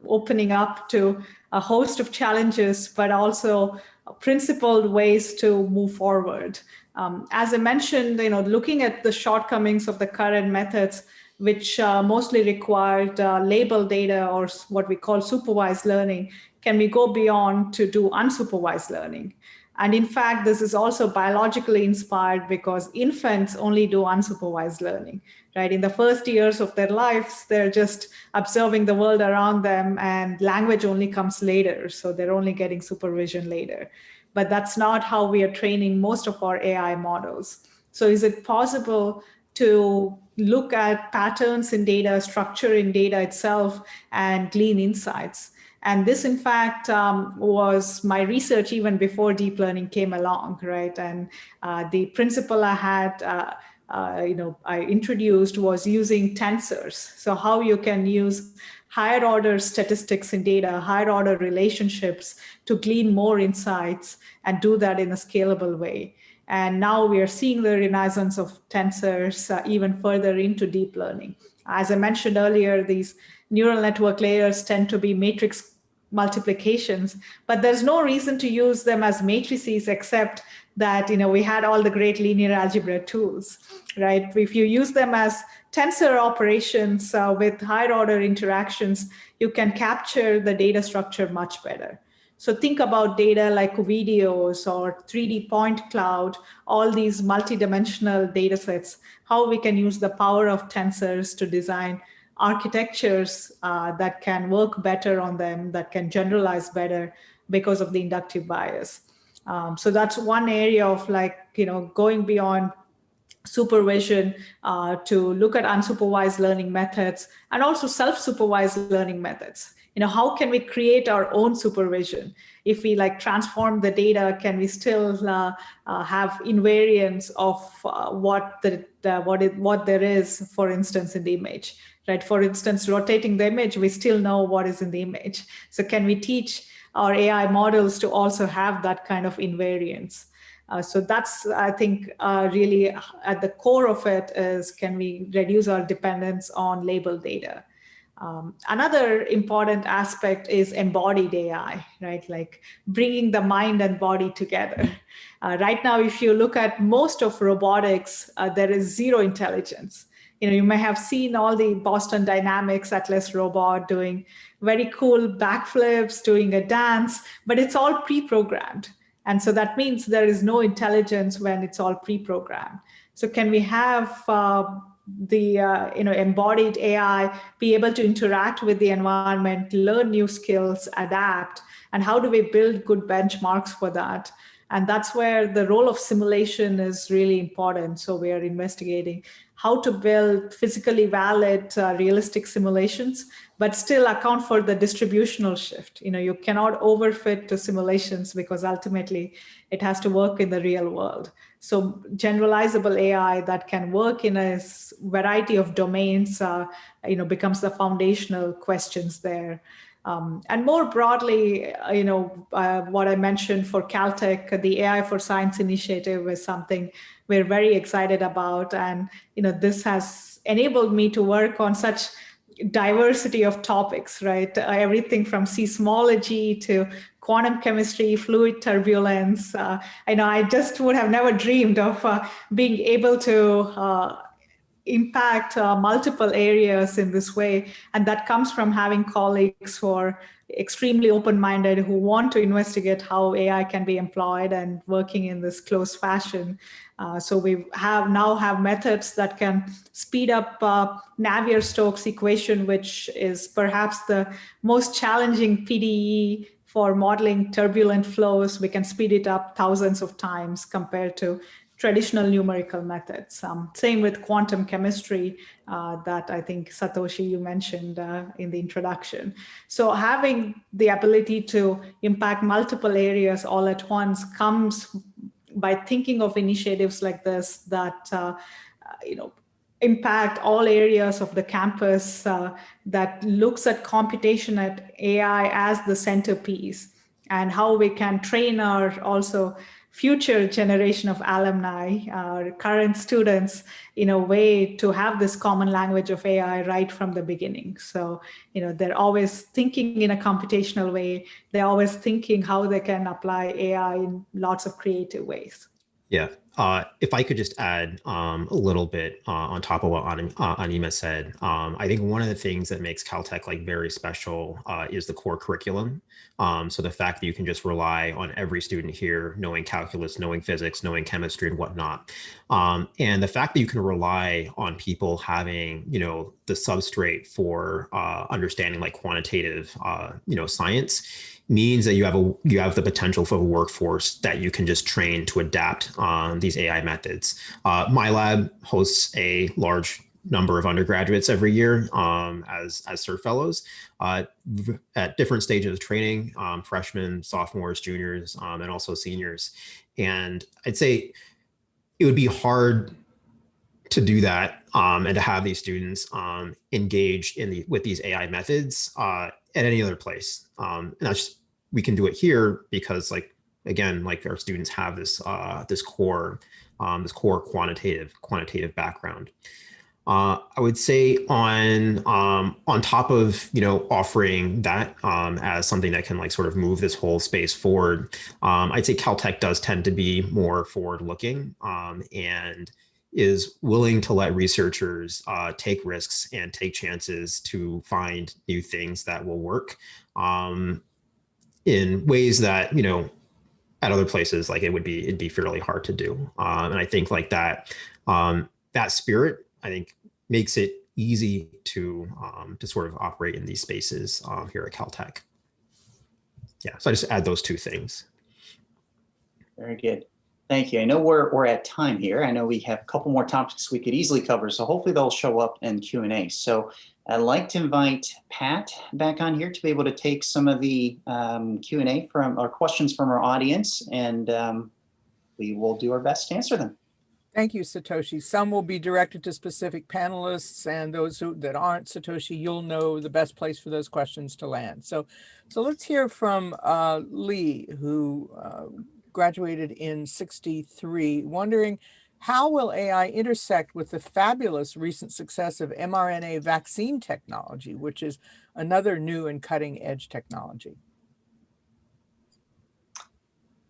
opening up to a host of challenges, but also principled ways to move forward. As I mentioned, looking at the shortcomings of the current methods, which mostly required label data or what we call supervised learning, can we go beyond to do unsupervised learning? And in fact, this is also biologically inspired because infants only do unsupervised learning, right? In the first years of their lives, they're just observing the world around them, and language only comes later. So they're only getting supervision later. But that's not how we are training most of our AI models. So is it possible to look at patterns in data, structure in data itself, and glean insights? And this, in fact, was my research even before deep learning came along, right? And the principle I had, I introduced was using tensors. So how you can use higher order statistics in data, higher order relationships to glean more insights and do that in a scalable way. And now we are seeing the renaissance of tensors even further into deep learning. As I mentioned earlier, these neural network layers tend to be matrix multiplications, but there's no reason to use them as matrices except that we had all the great linear algebra tools, right? If you use them as tensor operations with higher order interactions, you can capture the data structure much better. So think about data like videos or 3D point cloud, all these multidimensional data sets, how we can use the power of tensors to design architectures that can work better on them, that can generalize better because of the inductive bias. So that's one area of going beyond supervision to look at unsupervised learning methods and also self-supervised learning methods. How can we create our own supervision? If we transform the data, can we still have invariance of what there is, for instance, in the image, right? For instance, rotating the image, we still know what is in the image. So can we teach our AI models to also have that kind of invariance? So that's, I think, really at the core of it is, can we reduce our dependence on labeled data? Another important aspect is embodied AI, right? Like bringing the mind and body together. Right now, if you look at most of robotics, there is zero intelligence. You may have seen all the Boston Dynamics Atlas robot doing very cool backflips, doing a dance, but it's all pre-programmed. And so that means there is no intelligence when it's all pre-programmed. So can we have the embodied AI be able to interact with the environment, learn new skills, adapt, and how do we build good benchmarks for that? And that's where the role of simulation is really important. So we are investigating how to build physically valid, realistic simulations, but still account for the distributional shift. You cannot overfit to simulations because ultimately it has to work in the real world. So generalizable AI that can work in a variety of domains, becomes the foundational questions there. And more broadly, what I mentioned for Caltech, the AI for Science initiative is something we're very excited about. And, this has enabled me to work on such diversity of topics, right? Everything from seismology to quantum chemistry, fluid turbulence. I just would have never dreamed of being able to impact multiple areas in this way. And that comes from having colleagues who are extremely open-minded, who want to investigate how AI can be employed and working in this close fashion. So we now have methods that can speed up Navier-Stokes equation, which is perhaps the most challenging PDE for modeling turbulent flows. We can speed it up thousands of times compared to traditional numerical methods. Same with quantum chemistry that I think, Satoshi, you mentioned in the introduction. So having the ability to impact multiple areas all at once comes by thinking of initiatives like this that impact all areas of the campus, that looks at computation at AI as the centerpiece, and how we can train our also future generation of alumni, our current students, in a way to have this common language of AI right from the beginning. So, they're always thinking in a computational way. They're always thinking how they can apply AI in lots of creative ways. Yeah. If I could just add a little bit on top of what Anima said, I think one of the things that makes Caltech like very special is the core curriculum. So the fact that you can just rely on every student here knowing calculus, knowing physics, knowing chemistry and whatnot. And the fact that you can rely on people having, you know, the substrate for understanding like quantitative, you know, science means that you have the potential for a workforce that you can just train to adapt these AI methods. My lab hosts a large number of undergraduates every year as cert fellows at different stages of training, freshmen, sophomores, juniors, and also seniors. And I'd say it would be hard to do that and to have these students engage with these AI methods at any other place. And that's just, we can do it here because, like, again, like our students have this this core quantitative background. I would say on top of, you know, offering that as something that can like sort of move this whole space forward, I'd say Caltech does tend to be more forward looking and is willing to let researchers take risks and take chances to find new things that will work in ways that, you know, at other places like it'd be fairly hard to do. And I think like that that spirit, I think, makes it easy to sort of operate in these spaces here at Caltech. Yeah, so I just add those two things. Very good. Thank you. I know we're at time here. I know we have a couple more topics we could easily cover, so hopefully they'll show up in Q&A. So I'd like to invite Pat back on here to be able to take some of the Q&A from our questions from our audience, and we will do our best to answer them. Thank you, Satoshi. Some will be directed to specific panelists, and those that aren't Satoshi, you'll know the best place for those questions to land. So let's hear from Lee, who graduated in '63, wondering how will AI intersect with the fabulous recent success of mRNA vaccine technology, which is another new and cutting edge technology?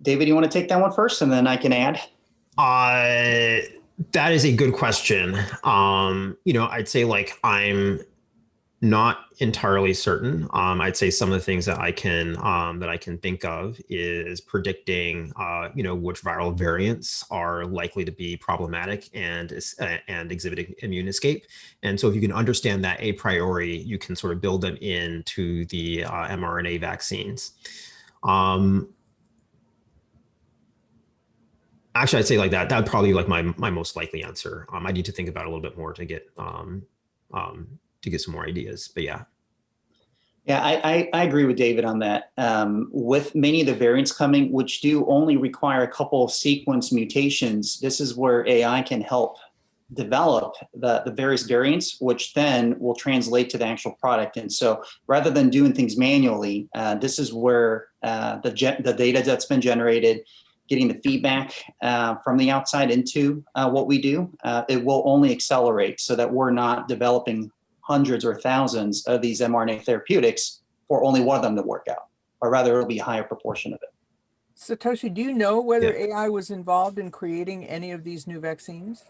David, you want to take that one first, and then I can add? That is a good question. You know, I'd say like I'm not entirely certain. I'd say some of the things that I can think of is predicting, you know, which viral variants are likely to be problematic and exhibiting immune escape. And so if you can understand that a priori, you can sort of build them into the mRNA vaccines. Actually, I'd say like that would probably be like my most likely answer. I need to think about it a little bit more to get some more ideas, but yeah. Yeah, I agree with David on that. With many of the variants coming, which do only require a couple of sequence mutations, this is where AI can help develop the various variants, which then will translate to the actual product. And so rather than doing things manually, this is where the data that's been generated, getting the feedback from the outside into what we do, it will only accelerate so that we're not developing hundreds or thousands of these mRNA therapeutics for only one of them to work out, or rather it'll be a higher proportion of it. Satoshi, do you know whether AI was involved in creating any of these new vaccines?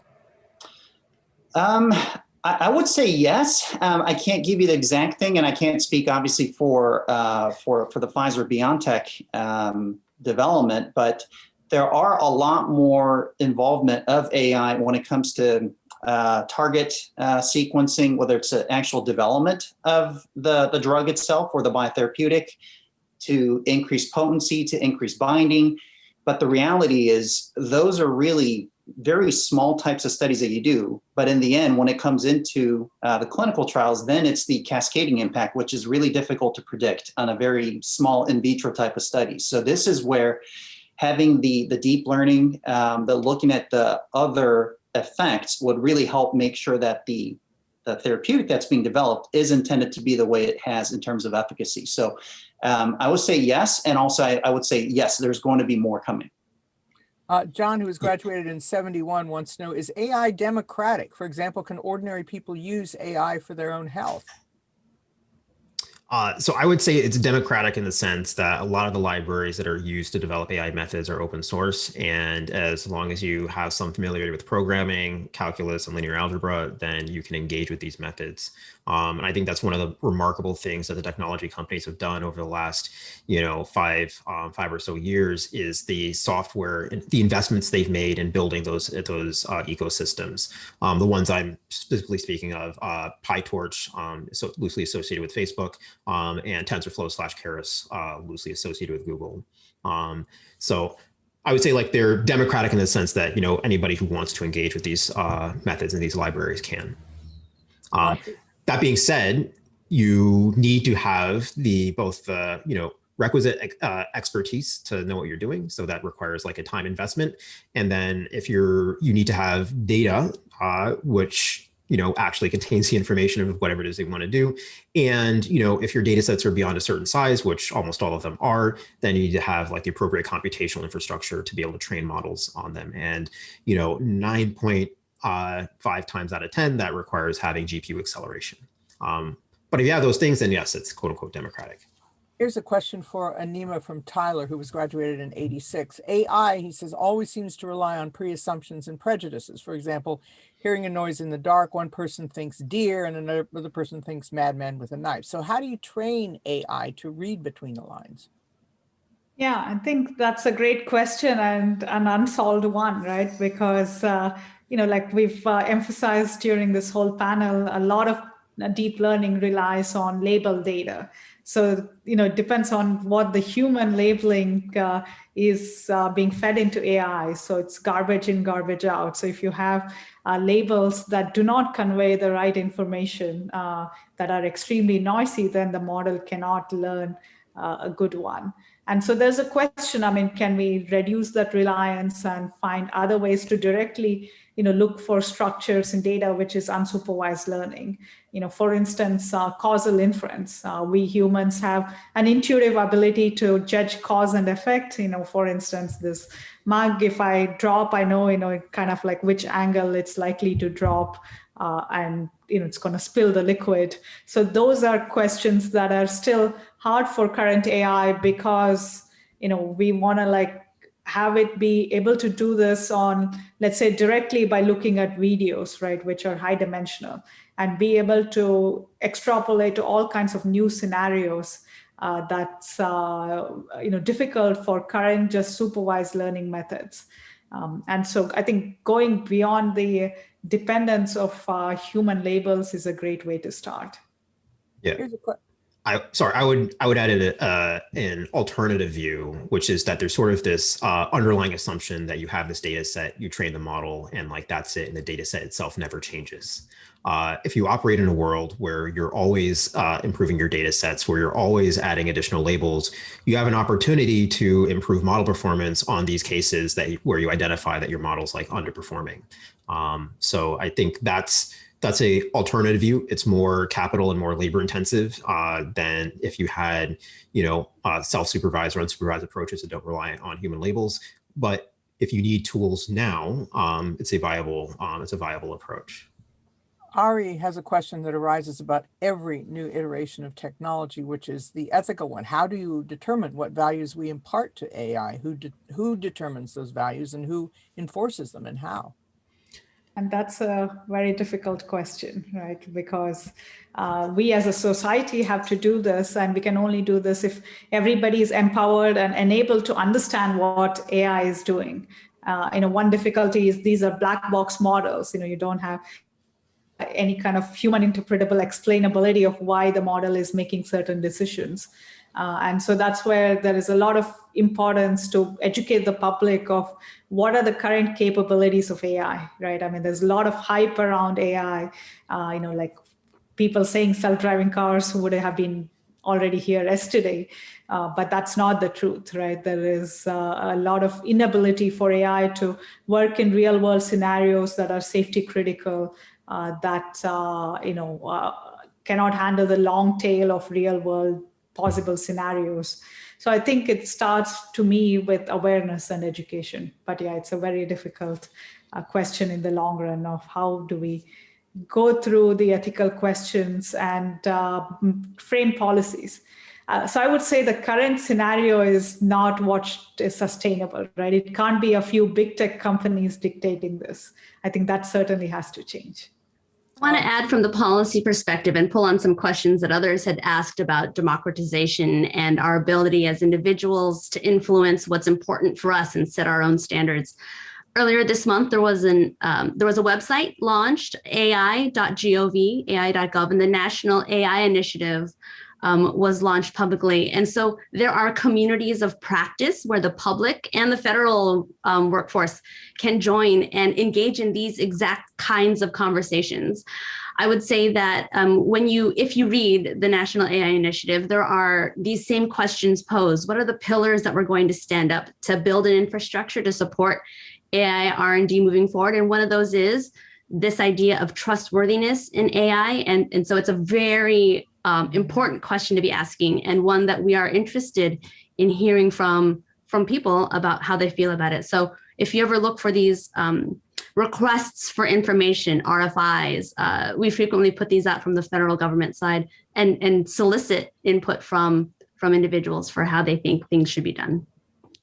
I would say yes. I can't give you the exact thing, and I can't speak obviously for the Pfizer-BioNTech development, but there are a lot more involvement of AI when it comes to target sequencing, whether it's an actual development of the drug itself or the biotherapeutic to increase potency, to increase binding. But the reality is those are really very small types of studies that you do. But in the end, when it comes into the clinical trials, then it's the cascading impact, which is really difficult to predict on a very small in vitro type of study. So this is where having the deep learning, the looking at the other effects would really help make sure that the therapeutic that's being developed is intended to be the way it has in terms of efficacy. So I would say yes. And also I would say, yes, there's going to be more coming. John, who was graduated in '71, wants to know, is AI democratic? For example, can ordinary people use AI for their own health? So I would say it's democratic in the sense that a lot of the libraries that are used to develop AI methods are open source. And as long as you have some familiarity with programming, calculus, and linear algebra, then you can engage with these methods. And I think that's one of the remarkable things that the technology companies have done over the last, five or so years is the software, the investments they've made in building those ecosystems. The ones I'm specifically speaking of, PyTorch, so loosely associated with Facebook, and TensorFlow/Keras, loosely associated with Google. So I would say like they're democratic in the sense that, anybody who wants to engage with these methods and these libraries can. That being said, you need to have both the requisite expertise to know what you're doing. So that requires like a time investment. And then if you need to have data, which actually contains the information of whatever it is they want to do. And, if your data sets are beyond a certain size, which almost all of them are, then you need to have like the appropriate computational infrastructure to be able to train models on them. And, 9.5 times out of 10, that requires having GPU acceleration. But if you have those things, then yes, it's quote unquote democratic. Here's a question for Anima from Tyler, who was graduated in '86. AI, he says, always seems to rely on pre-assumptions and prejudices. For example, hearing a noise in the dark, one person thinks deer and another person thinks madman with a knife. So how do you train AI to read between the lines? Yeah, I think that's a great question and an unsolved one, right? Because, like we've emphasized during this whole panel, a lot of deep learning relies on label data. So, it depends on what the human labeling is being fed into AI. So it's garbage in, garbage out. So if you have labels that do not convey the right information, that are extremely noisy, then the model cannot learn a good one. And so there's a question, can we reduce that reliance and find other ways to directly, look for structures in data, which is unsupervised learning? For instance, causal inference. We humans have an intuitive ability to judge cause and effect. For instance, this mug, if I drop, I know, kind of like which angle it's likely to drop, and it's going to spill the liquid. So those are questions that are still hard for current AI because, we want to have it be able to do this on, let's say, directly by looking at videos, right, which are high dimensional, and be able to extrapolate to all kinds of new scenarios that's difficult for current just supervised learning methods. And so I think going beyond the dependence of human labels is a great way to start. Yeah. I would add an alternative view, which is that there's sort of this underlying assumption that you have this data set, you train the model, and that's it, and the data set itself never changes. If you operate in a world where you're always improving your data sets, where you're always adding additional labels, you have an opportunity to improve model performance on these cases where you identify that your model's underperforming. So I think that's a alternative view. It's more capital and more labor intensive than if you had, self-supervised or unsupervised approaches that don't rely on human labels. But if you need tools now, it's a viable approach. Ari has a question that arises about every new iteration of technology, which is the ethical one. How do you determine what values we impart to AI? Who determines those values and who enforces them and how? And that's a very difficult question, right? Because we as a society have to do this, and we can only do this if everybody is empowered and enabled to understand what AI is doing. One difficulty is these are black box models. You don't have any kind of human interpretable explainability of why the model is making certain decisions. And so that's where there is a lot of importance to educate the public of what are the current capabilities of AI, right? There's a lot of hype around AI, like people saying self-driving cars would have been already here yesterday, but that's not the truth, right? There is a lot of inability for AI to work in real world scenarios that are safety critical, that cannot handle the long tail of real world possible scenarios. So I think it starts to me with awareness and education. But yeah, it's a very difficult question in the long run of how do we go through the ethical questions and frame policies. So I would say the current scenario is not what is sustainable, right? It can't be a few big tech companies dictating this. I think that certainly has to change. I want to add from the policy perspective and pull on some questions that others had asked about democratization and our ability as individuals to influence what's important for us and set our own standards. Earlier this month, there was a website launched, ai.gov, and the National AI Initiative was launched publicly. And so there are communities of practice where the public and the federal workforce can join and engage in these exact kinds of conversations. I would say that if you read the National AI Initiative, there are these same questions posed. What are the pillars that we're going to stand up to build an infrastructure to support AI R&D moving forward? And one of those is this idea of trustworthiness in AI. And so it's a very important question to be asking, and one that we are interested in hearing from people about how they feel about it. So if you ever look for these requests for information, RFIs, we frequently put these out from the federal government side and solicit input from individuals for how they think things should be done.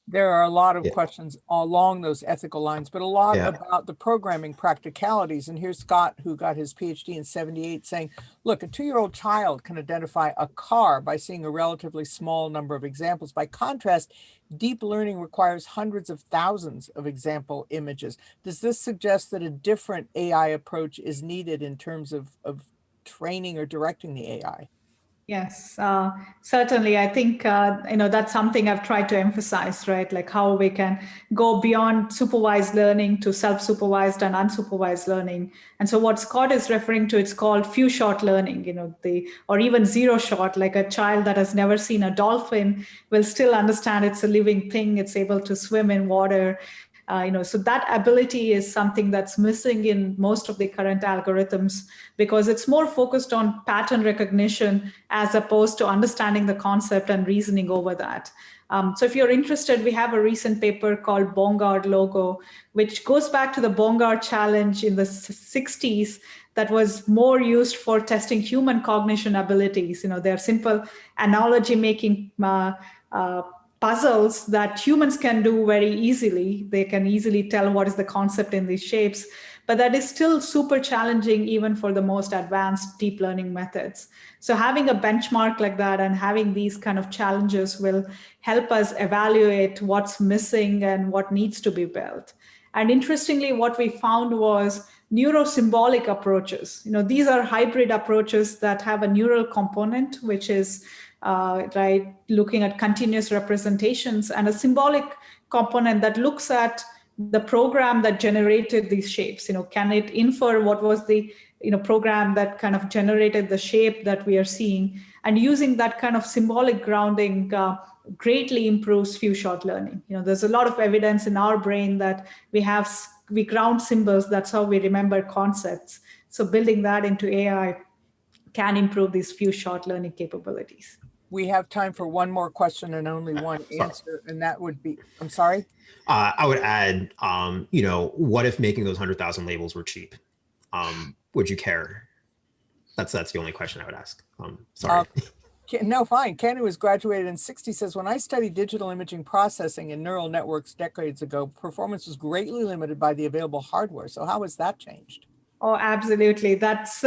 There are a lot of questions along those ethical lines, but a lot about the programming practicalities. And here's Scott, who got his PhD in '78, saying, look, a 2-year-old child can identify a car by seeing a relatively small number of examples. By contrast, deep learning requires hundreds of thousands of example images. Does this suggest that a different AI approach is needed in terms of training or directing the AI? Yes, certainly. I think, that's something I've tried to emphasize, right? Like how we can go beyond supervised learning to self-supervised and unsupervised learning. And so what Scott is referring to, it's called few-shot learning, or even zero-shot, like a child that has never seen a dolphin will still understand it's a living thing. It's able to swim in water. So that ability is something that's missing in most of the current algorithms, because it's more focused on pattern recognition as opposed to understanding the concept and reasoning over that. So if you're interested, we have a recent paper called Bongard Logo, which goes back to the Bongard challenge in the 60s that was more used for testing human cognition abilities. They're simple analogy making puzzles that humans can do very easily. They can easily tell what is the concept in these shapes, but that is still super challenging even for the most advanced deep learning methods. So having a benchmark like that and having these kind of challenges will help us evaluate what's missing and what needs to be built. And interestingly, what we found was neurosymbolic approaches. These are hybrid approaches that have a neural component, which is looking at continuous representations, and a symbolic component that looks at the program that generated these shapes. Can it infer what was the program that kind of generated the shape that we are seeing? And using that kind of symbolic grounding greatly improves few-shot learning. There's a lot of evidence in our brain that we ground symbols. That's how we remember concepts. So building that into AI can improve these few-shot learning capabilities. We have time for one more question and only one answer, and that would be, I'm sorry? I would add, what if making those 100,000 labels were cheap? Would you care? That's the only question I would ask. Sorry. No, fine. Ken, who was graduated in '60, says, when I studied digital imaging processing and neural networks decades ago, performance was greatly limited by the available hardware. So how has that changed? Oh, absolutely. That's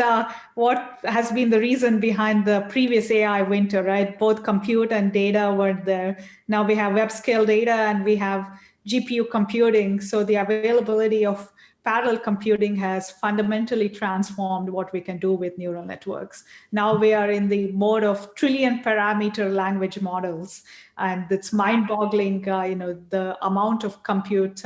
what has been the reason behind the previous AI winter, right? Both compute and data were there. Now we have web scale data and we have GPU computing. So the availability of parallel computing has fundamentally transformed what we can do with neural networks. Now we are in the mode of trillion parameter language models, and it's mind-boggling, the amount of compute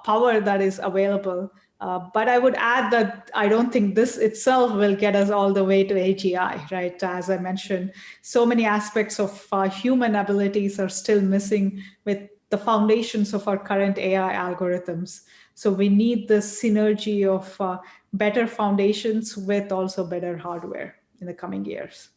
power that is available. But I would add that I don't think this itself will get us all the way to AGI, right? As I mentioned, so many aspects of human abilities are still missing with the foundations of our current AI algorithms. So we need this synergy of better foundations with also better hardware in the coming years.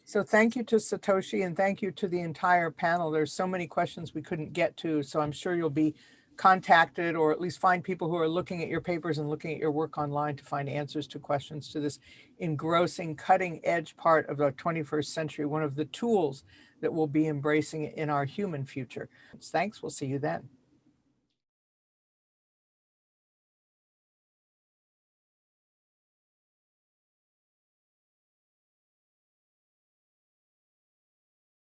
So thank you to Satoshi, and thank you to the entire panel. There's so many questions we couldn't get to, so I'm sure you'll be contacted or at least find people who are looking at your papers and looking at your work online to find answers to questions to this engrossing, cutting edge part of the 21st century, one of the tools that we'll be embracing in our human future. Thanks. We'll see you then.